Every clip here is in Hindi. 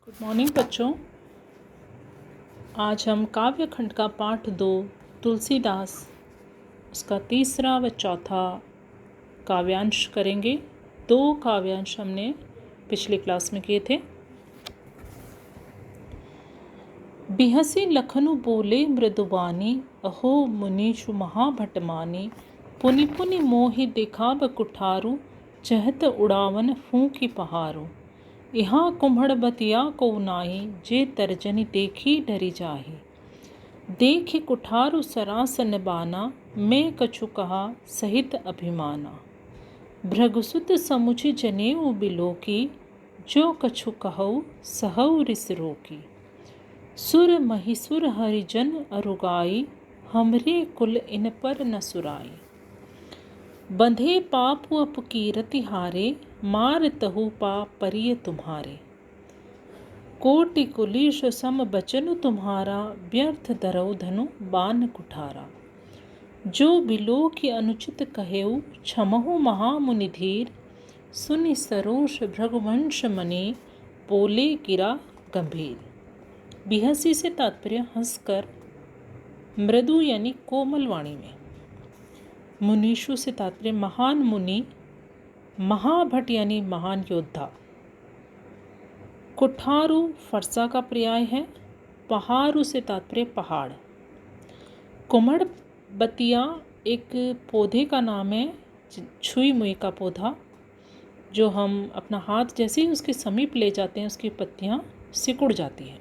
गुड मॉर्निंग बच्चों। आज हम काव्य खंड का पाठ 2 तुलसीदास उसका तीसरा व चौथा काव्यांश करेंगे। 2 काव्यांश हमने पिछली क्लास में किए थे। बिहसी लखनु बोले मृदुबानी, अहो मुनीषु महाभटमानी। पुनि पुनि मोहि दिखाब कुठारू, चहत उड़ावन फूंकी पहारू। यहाँ कुम्हड़ बतिया को नाई, जे तर्जनी देखी डरी जाही। देख कुठारु सरासन बाना, मैं कछु कहा सहित अभिमाना। भृगुसुत समुझि जनेऊ बिलोकी, जो कछु कहऊ सहऊ रिस रोकी। सुर महिसुर हरिजन अरुगाई, हमरे कुल इन पर न सुराई। बंधे पापु अपकीरति हारे, मार तहु पा परिय तुम्हारे। कोटि कुलीश सम बचनु तुम्हारा, व्यर्थ धरऊ धनु बान कुठारा। जो बिलो की अनुचित कहेऊ, क्षमहु महामुनि धीर। सुनि सरोष भृगुवंश मने, बोले गिरा गंभीर। बिहसी से तात्पर्य हंसकर, मृदु यानी कोमल वाणी में। मुनीषु से तात्पर्य महान मुनि, महाभट यानी महान योद्धा। कुठारू फरसा का पर्याय है। पहारू से तात्पर्य पहाड़। कुम्हड़ बतिया एक पौधे का नाम है, छुई मुई का पौधा, जो हम अपना हाथ जैसे ही उसके समीप ले जाते हैं उसकी पत्तियां सिकुड़ जाती हैं।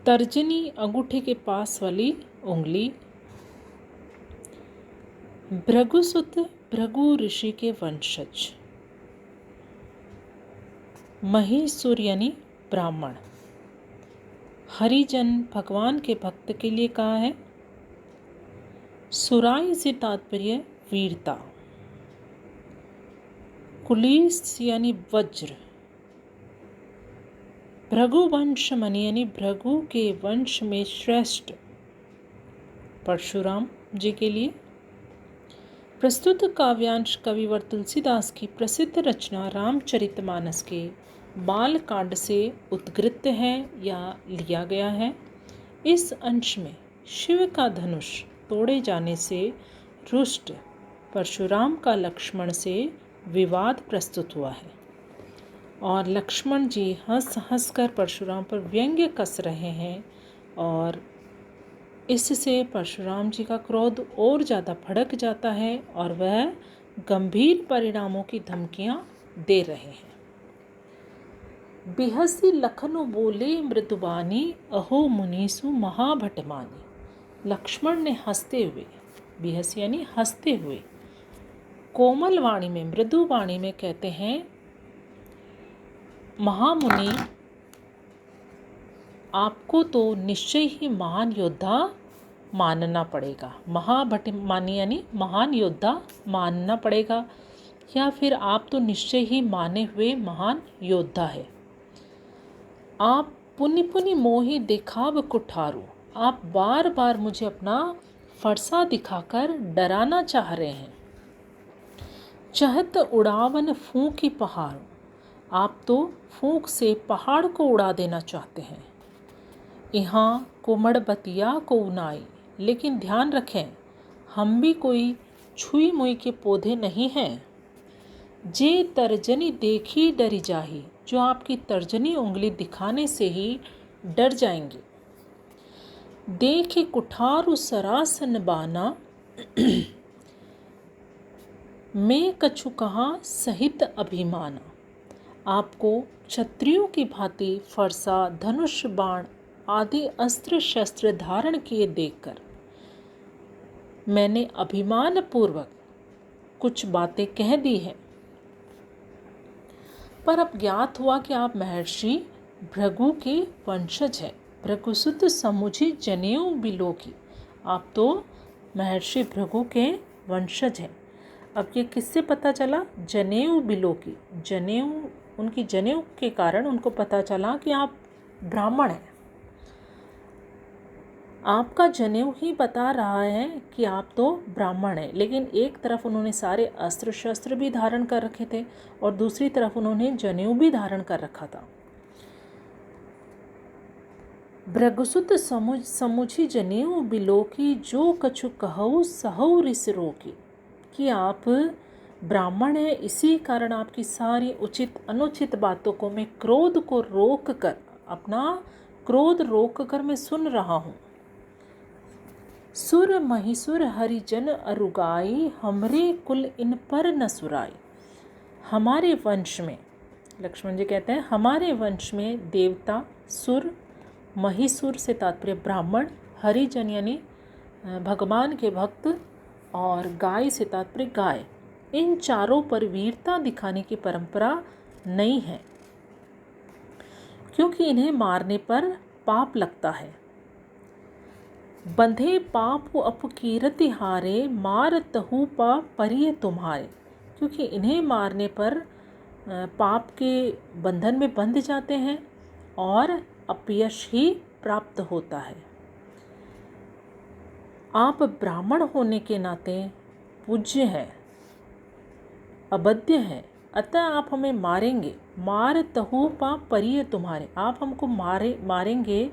तर्जनी अंगूठे के पास वाली उंगली। भृगुसुत भृगु ऋषि के वंशज। महिसुर यानी ब्राह्मण। हरिजन भगवान के भक्त के लिए कहा है। सुराई से तात्पर्य वीरता। कुलीस यानी वज्र। भृगुवंश मणि यानी भृगु के वंश में श्रेष्ठ परशुराम जी के लिए। प्रस्तुत काव्यांश कविवर तुलसीदास की प्रसिद्ध रचना रामचरितमानस के बालकांड से उद्गृत है या लिया गया है। इस अंश में शिव का धनुष तोड़े जाने से रुष्ट परशुराम का लक्ष्मण से विवाद प्रस्तुत हुआ है और लक्ष्मण जी हंस हंस कर परशुराम पर व्यंग्य कस रहे हैं और इससे परशुराम जी का क्रोध और ज़्यादा भड़क जाता है और वह गंभीर परिणामों की धमकियां दे रहे हैं। बिहसी लखनु बोले मृदुबानी, अहो मुनीषु महाभटमानी। लक्ष्मण ने हंसते हुए, बिहसी यानी हंसते हुए, कोमल वाणी में, मृदु वाणी में कहते हैं, महामुनि आपको तो निश्चय ही महान योद्धा मानना पड़ेगा। महाभटमानी यानी महान योद्धा मानना पड़ेगा, या फिर आप तो निश्चय ही माने हुए महान योद्धा है। आप पुनि पुनि मोहि दिखाव कुठारू, आप बार बार मुझे अपना फरसा दिखाकर डराना चाह रहे हैं। चहत उड़ावन फूंकी पहाड़, आप तो फूंक से पहाड़ को उड़ा देना चाहते हैं। यहाँ कुम्हड़ बतिया को उनाई, लेकिन ध्यान रखें हम भी कोई छुई मुई के पौधे नहीं हैं। जे तर्जनी देखी डरी जाही, जो आपकी तर्जनी उंगली दिखाने से ही डर जाएंगे। देखे कुठारु सरासन बाना, मैं कछु कहा सहित अभिमाना। आपको क्षत्रियों की भांति फरसा, धनुष, बाण आदि अस्त्र शस्त्र धारण किए देखकर मैंने अभिमान पूर्वक कुछ बातें कह दी हैं, पर अब ज्ञात हुआ कि आप महर्षि भृगु के वंशज हैं। भृगुसुत समुझि जनेऊ बिलोकी, आप तो महर्षि भृगु के वंशज हैं। अब ये किससे पता चला? जनेऊ बिलोकी, जनेऊ, उनकी जनेऊ के कारण उनको पता चला कि आप ब्राह्मण हैं। आपका जनेऊ ही बता रहा है कि आप तो ब्राह्मण हैं, लेकिन एक तरफ उन्होंने सारे अस्त्र शस्त्र भी धारण कर रखे थे और दूसरी तरफ उन्होंने जनेऊ भी धारण कर रखा था। भृगुसुत समुझि जनेऊ बिलोकी, जो कछु कहऊ सहऊ रिस रोकी। कि आप ब्राह्मण हैं, इसी कारण आपकी सारी उचित अनुचित बातों को मैं क्रोध को रोक कर, अपना क्रोध रोक कर मैं सुन रहा हूँ। सुर महिसुर हरिजन अरुगाई, हमरे कुल इन पर न सुराई। हमारे वंश में, लक्ष्मण जी कहते हैं हमारे वंश में देवता, सुर, महिसुर से तात्पर्य ब्राह्मण, हरिजन यानी भगवान के भक्त, और गाय से तात्पर्य गाय, इन चारों पर वीरता दिखाने की परंपरा नहीं है, क्योंकि इन्हें मारने पर पाप लगता है। बंधे पाप अपकीरति हारे, मार तहु पा परिय तुम्हारे। क्योंकि इन्हें मारने पर पाप के बंधन में बंध जाते हैं और अपयश ही प्राप्त होता है। आप ब्राह्मण होने के नाते पूज्य हैं, अबध्य हैं, अतः आप हमें मारेंगे। मार तहु पा परिय तुम्हारे, आप हमको मारेंगे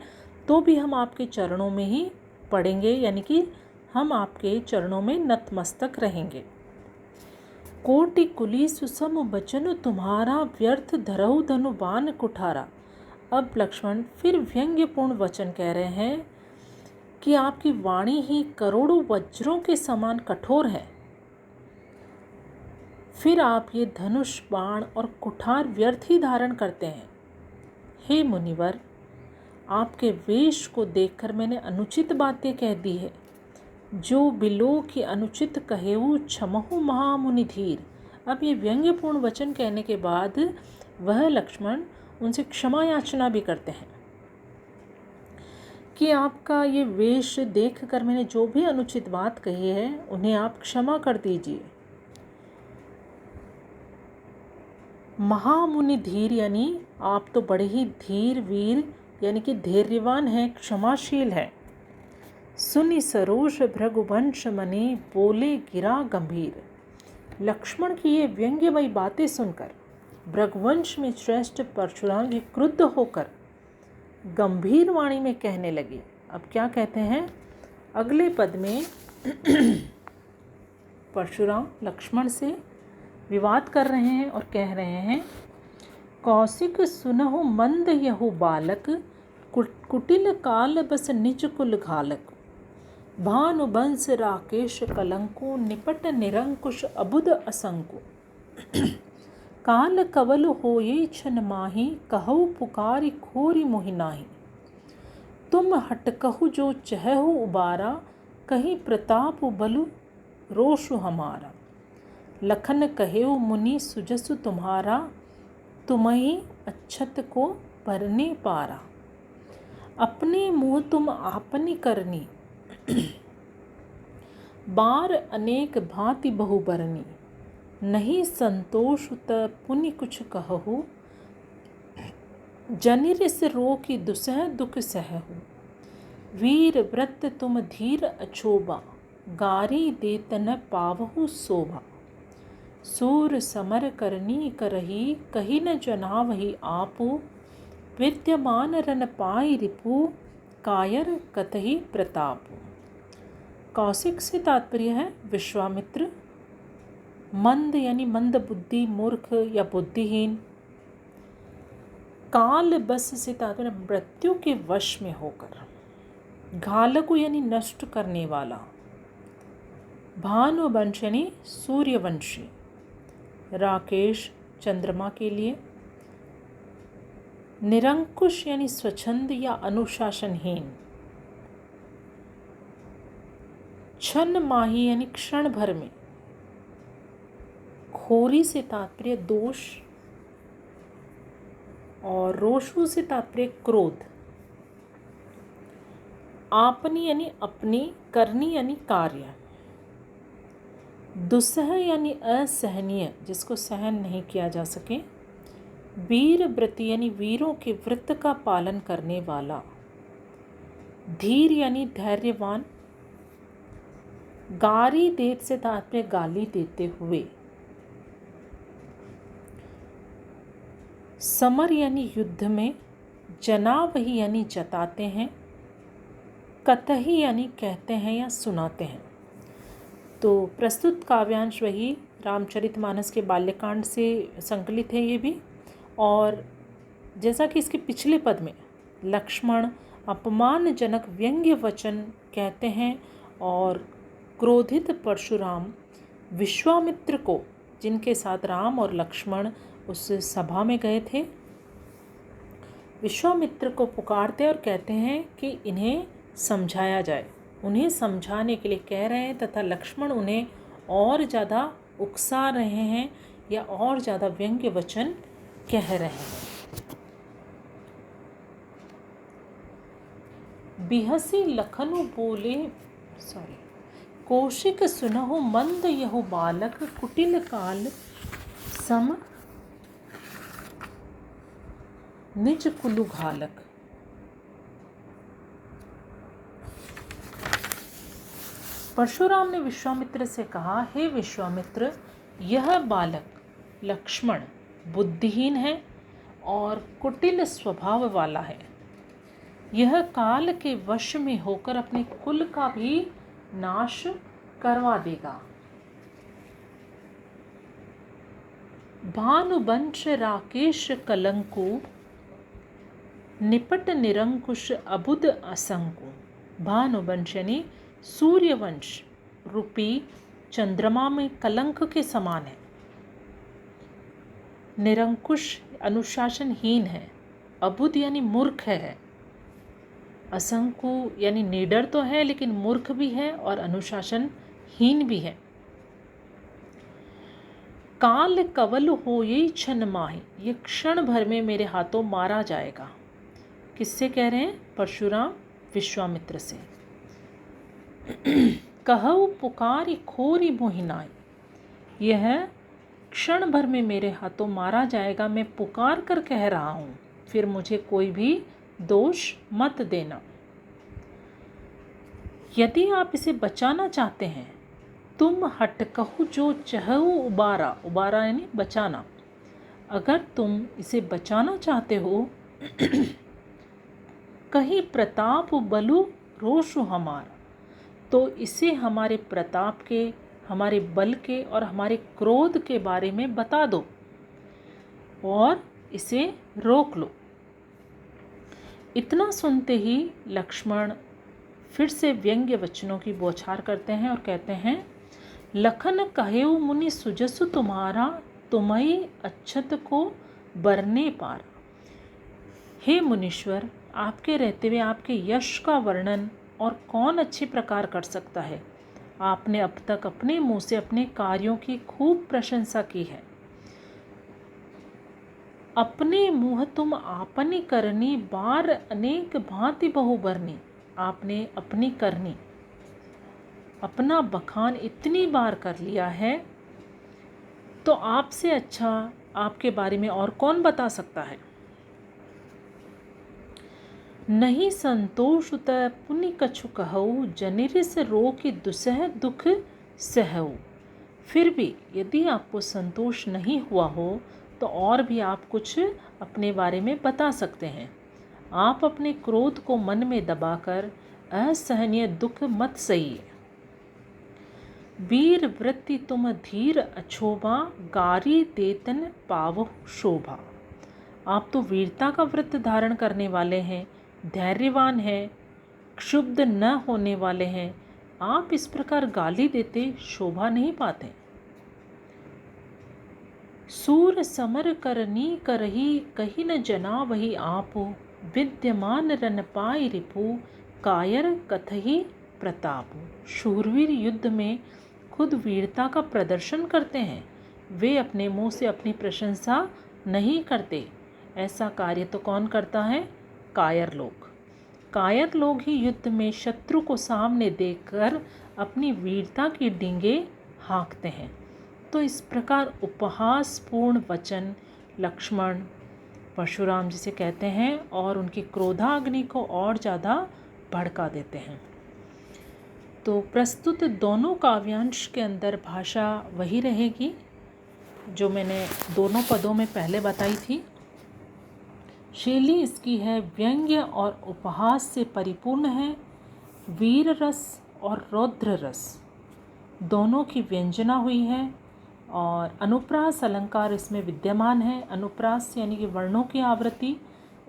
तो भी हम आपके चरणों में ही पड़ेंगे, यानी कि हम आपके चरणों में नतमस्तक रहेंगे। कोटि कुली सुसम बचन तुम्हारा, व्यर्थ धरहु धनु बाण कुठारा। अब लक्ष्मण फिर व्यंग्यपूर्ण वचन कह रहे हैं कि आपकी वाणी ही करोड़ों वज्रों के समान कठोर है, फिर आप ये धनुष, बाण और कुठार व्यर्थ ही धारण करते हैं। हे मुनिवर, आपके वेश को देखकर मैंने अनुचित बातें कह दी है। जो बिलो की अनुचित कहेऊ, क्षमहु महामुनि धीर। अब ये व्यंग्यपूर्ण वचन कहने के बाद वह लक्ष्मण उनसे क्षमा याचना भी करते हैं कि आपका ये वेश देखकर मैंने जो भी अनुचित बात कही है उन्हें आप क्षमा कर दीजिए। महामुनि धीर यानी आप तो बड़े ही धीर वीर यानी कि धैर्यवान हैं, क्षमाशील हैं। सुनि सरोष भृगुवंश मने, बोले गिरा गंभीर। लक्ष्मण की ये व्यंग्यमयी बातें सुनकर भृगुवंश में श्रेष्ठ परशुराम जी क्रुद्ध होकर गंभीर वाणी में कहने लगे। अब क्या कहते हैं अगले पद में परशुराम लक्ष्मण से विवाद कर रहे हैं और कह रहे हैं, कौशिक सुनहु मंद यहु बालक, कुटिल काल बस निज कुल घालक। भानुबंस राकेश कलंको, निपट निरंकुश अबुद असंको। काल कवल होये छन माही, कहु पुकारी खोरी मोहि नाही। तुम हटकहु जो चहु उबारा, कहीं प्रताप बलु रोषु हमारा। लखन कहेउ मुनि सुजसु तुम्हारा, तुम्हि अच्छत को भरने पारा। अपने मुँह तुम आपनी करनी, बार अनेक भांति बहु बरनी। नहीं संतोष त पुनि कुछ कहु, जनिर से रो की दुसह दुख सहु। वीर व्रत तुम धीर अछोबा, गारी देत न पावहु शोभा। सूर समर करनी करही, कही न जनावही आपु। विद्यमान रन पाई रिपु, कायर कतही प्रतापु। कौशिक से तात्पर्य है विश्वामित्र। मंद यानी मंद बुद्धि, मूर्ख या बुद्धिहीन। काल बस से तात्पर्य मृत्यु के वश में होकर। घालकु यानी नष्ट करने वाला। भानुवंश यानी सूर्यवंशी। राकेश चंद्रमा के लिए। निरंकुश यानी स्वच्छंद या अनुशासनहीन। क्षण माही यानी क्षण भर में। खोरी से तात्पर्य दोष और रोषु से तात्पर्य क्रोध। आपनी यानी अपनी, करनी यानी कार्य। दुस्सह यानी असहनीय, जिसको सहन नहीं किया जा सके। वीर व्रति यानी वीरों के व्रत का पालन करने वाला। धीर यानी धैर्यवान। गारी देत से तात्पर्य गाली देते हुए। समर यानी युद्ध में। जनावही यानी जताते हैं, कतही यानी कहते हैं या सुनाते हैं। तो प्रस्तुत काव्यांश वही रामचरितमानस के बाल्यकांड से संकलित है ये भी। और जैसा कि इसके पिछले पद में लक्ष्मण अपमानजनक व्यंग्य वचन कहते हैं और क्रोधित परशुराम विश्वामित्र को, जिनके साथ राम और लक्ष्मण उस सभा में गए थे, विश्वामित्र को पुकारते और कहते हैं कि इन्हें समझाया जाए। उन्हें समझाने के लिए कह रहे हैं तथा लक्ष्मण उन्हें और ज़्यादा उकसा रहे हैं या और ज़्यादा व्यंग्य वचन कह रहे हैं। बिहसी लखनु बोले कौशिक सुनहु मंद यहु बालक, कुटिल काल सम निज कुलु घालक। परशुराम ने विश्वामित्र से कहा, हे विश्वामित्र, यह बालक लक्ष्मण बुद्धिहीन है और कुटिल स्वभाव वाला है। यह काल के वश में होकर अपने कुल का भी नाश करवा देगा। भानुवंश राकेश कलंकु, निपट निरंकुश अबुद असंकु। भानुवंश यानी सूर्यवंश रूपी चंद्रमा में कलंक के समान है। निरंकुश अनुशासनहीन है। अबुद यानी मूर्ख है। असंकु यानी निडर तो है लेकिन मूर्ख भी है और अनुशासनहीन भी है। काल कवल हो ये क्षण माही, ये क्षण भर में मेरे हाथों मारा जाएगा। किससे कह रहे हैं? परशुराम विश्वामित्र से। कहु पुकारी खोरी मोहिनाई, यह क्षण भर में मेरे हाथों मारा जाएगा। मैं पुकार कर कह रहा हूँ, फिर मुझे कोई भी दोष मत देना। यदि आप इसे बचाना चाहते हैं, तुम हटकहु जो चहु उबारा, उबारा यानी बचाना। अगर तुम इसे बचाना चाहते हो, कहीं प्रताप बलु रोषु हमारा, तो इसे हमारे प्रताप के, हमारे बल के और हमारे क्रोध के बारे में बता दो और इसे रोक लो। इतना सुनते ही लक्ष्मण फिर से व्यंग्य वचनों की बौछार करते हैं और कहते हैं, लखन कहेउ मुनि सुजसु तुम्हारा, तुम्ही अच्छत को बरने पार। हे मुनीश्वर, आपके रहते हुए आपके यश का वर्णन और कौन अच्छी प्रकार कर सकता है। आपने अब तक अपने मुंह से अपने कार्यों की खूब प्रशंसा की है। अपने मुँह तुम आपनी करनी, बार अनेक भांति बहु बरनी। आपने अपनी करनी, अपना बखान इतनी बार कर लिया है, तो आपसे अच्छा आपके बारे में और कौन बता सकता है। नहीं संतोष उत पुनि कछु कहऊ, जनिरिस रोकि दुसह दुख सहऊ। फिर भी यदि आपको संतोष नहीं हुआ हो तो और भी आप कुछ अपने बारे में बता सकते हैं। आप अपने क्रोध को मन में दबाकर असहनीय दुख मत सहिए। वीर वृत्ति तुम धीर अछोभा, गारी देतन पावहु शोभा। आप तो वीरता का व्रत धारण करने वाले हैं, धैर्यवान हैं, क्षुब्ध न होने वाले हैं। आप इस प्रकार गाली देते शोभा नहीं पाते। सूर समर करनी करही, कही न जना वही आपो। विद्यमान रन पाई रिपु, कायर कथही प्रताप। शूरवीर युद्ध में खुद वीरता का प्रदर्शन करते हैं, वे अपने मुंह से अपनी प्रशंसा नहीं करते। ऐसा कार्य तो कौन करता है? कायर लोग। कायर लोग ही युद्ध में शत्रु को सामने देखकर अपनी वीरता की डींगे हाँकते हैं। तो इस प्रकार उपहासपूर्ण वचन लक्ष्मण परशुराम जी से कहते हैं और उनकी क्रोधाग्नि को और ज़्यादा भड़का देते हैं। तो प्रस्तुत दोनों काव्यांश के अंदर भाषा वही रहेगी जो मैंने दोनों पदों में पहले बताई थी। शैली इसकी है व्यंग्य और उपहास से परिपूर्ण है। वीर रस और रौद्र रस दोनों की व्यंजना हुई है और अनुप्रास अलंकार इसमें विद्यमान है। अनुप्रास यानी कि वर्णों की आवृत्ति।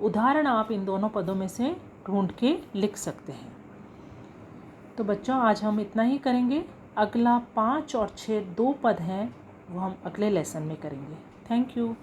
उदाहरण आप इन दोनों पदों में से ढूंढ के लिख सकते हैं। तो बच्चों आज हम इतना ही करेंगे। अगला 5 और 6 2 पद हैं वो हम अगले लेसन में करेंगे। Thank you.